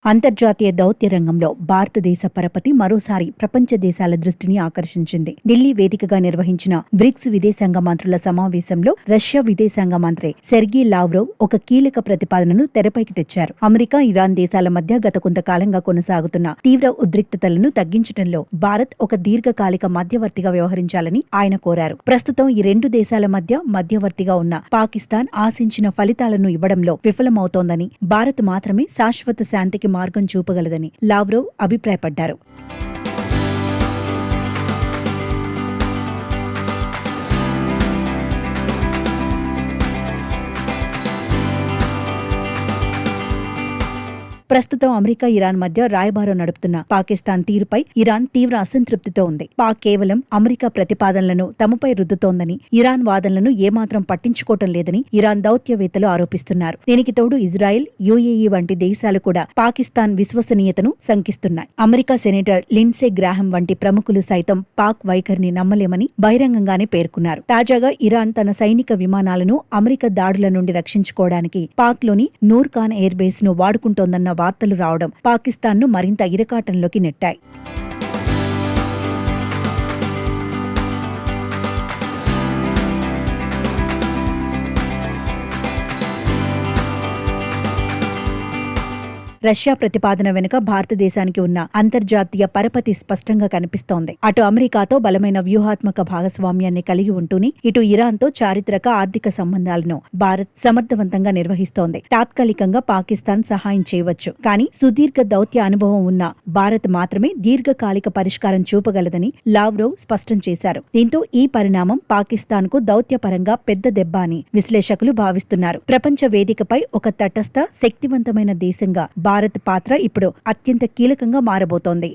అంతర్జాతీయ దౌత్య రంగంలో భారతదేశ పరపతి మరోసారి ప్రపంచ దేశాల దృష్టిని ఆకర్షించింది. ఢిల్లీ వేదికగా నిర్వహించిన బ్రిక్స్ విదేశాంగ మంత్రుల సమావేశంలో రష్యా విదేశాంగ మంత్రి సెర్గీ లావ్రోవ్ ఒక కీలక ప్రతిపాదనను తెరపైకి తెచ్చారు. అమెరికా, ఇరాన్ దేశాల మధ్య గత కొంతకాలంగా కొనసాగుతున్న తీవ్ర ఉద్రిక్తతలను తగ్గించడంలో భారత్ ఒక దీర్ఘకాలిక మధ్యవర్తిగా వ్యవహరించాలని ఆయన కోరారు. ప్రస్తుతం ఈ రెండు దేశాల మధ్య మధ్యవర్తిగా ఉన్న పాకిస్తాన్ ఆశించిన ఫలితాలను ఇవ్వడంలో విఫలమవుతోందని, భారత్ మాత్రమే శాశ్వత శాంతికి మార్గం చూపగలదని లావ్రోవ్ అభిప్రాయపడ్డారు. ప్రస్తుతం అమెరికా, ఇరాన్ మధ్య రాయబారం నడుపుతున్న పాకిస్తాన్ తీరుపై ఇరాన్ తీవ్ర అసంతృప్తితో ఉంది. పాక్ కేవలం అమెరికా ప్రతిపాదనలను తమపై రుద్దుతోందని, ఇరాన్ వాదనలను ఏమాత్రం పట్టించుకోవటం లేదని ఇరాన్ దౌత్యవేత్తలు ఆరోపిస్తున్నారు. దీనికి తోడు ఇజ్రాయెల్, యుఏఈ వంటి దేశాలు కూడా పాకిస్తాన్ విశ్వసనీయతను శంకిస్తున్నాయి. అమెరికా సెనేటర్ లిండ్సే గ్రాహం వంటి ప్రముఖులు సైతం పాక్ వైఖరిని నమ్మలేమని బహిరంగంగానే పేర్కొన్నారు. తాజాగా ఇరాన్ తన సైనిక విమానాలను అమెరికా దాడుల నుండి రక్షించుకోవడానికి పాక్లోని నూర్ ఖాన్ ఎయిర్ బేస్ ను వాడుకుంటోందన్న వార్తలు రావడం పాకిస్తాన్ను మరింత ఇరకాటంలోకి నెట్టాయి. రష్యా ప్రతిపాదన వెనుక భారతదేశానికి ఉన్న అంతర్జాతీయ పరపతి స్పష్టంగా కనిపిస్తోంది. అటు అమెరికాతో బలమైన వ్యూహాత్మక భాగస్వామ్యాన్ని కలిగి ఉంటూనే ఇటు ఇరాన్తో చారిత్రక ఆర్థిక సంబంధాలను భారత్ సమర్థవంతంగా నిర్వహిస్తోంది. తాత్కాలికంగా పాకిస్తాన్ సహాయం చేయవచ్చు, కానీ సుదీర్ఘ దౌత్య అనుభవం ఉన్న భారత్ మాత్రమే దీర్ఘకాలిక పరిష్కారం చూపగలదని లావ్రోవ్ స్పష్టం చేశారు. దీంతో ఈ పరిణామం పాకిస్తాన్కు దౌత్యపరంగా పెద్ద దెబ్బ అని విశ్లేషకులు భావిస్తున్నారు. ప్రపంచ వేదికపై ఒక తటస్థ, శక్తివంతమైన దేశంగా భారత్ పాత్ర ఇప్పుడు అత్యంత కీలకంగా మారబోతోంది.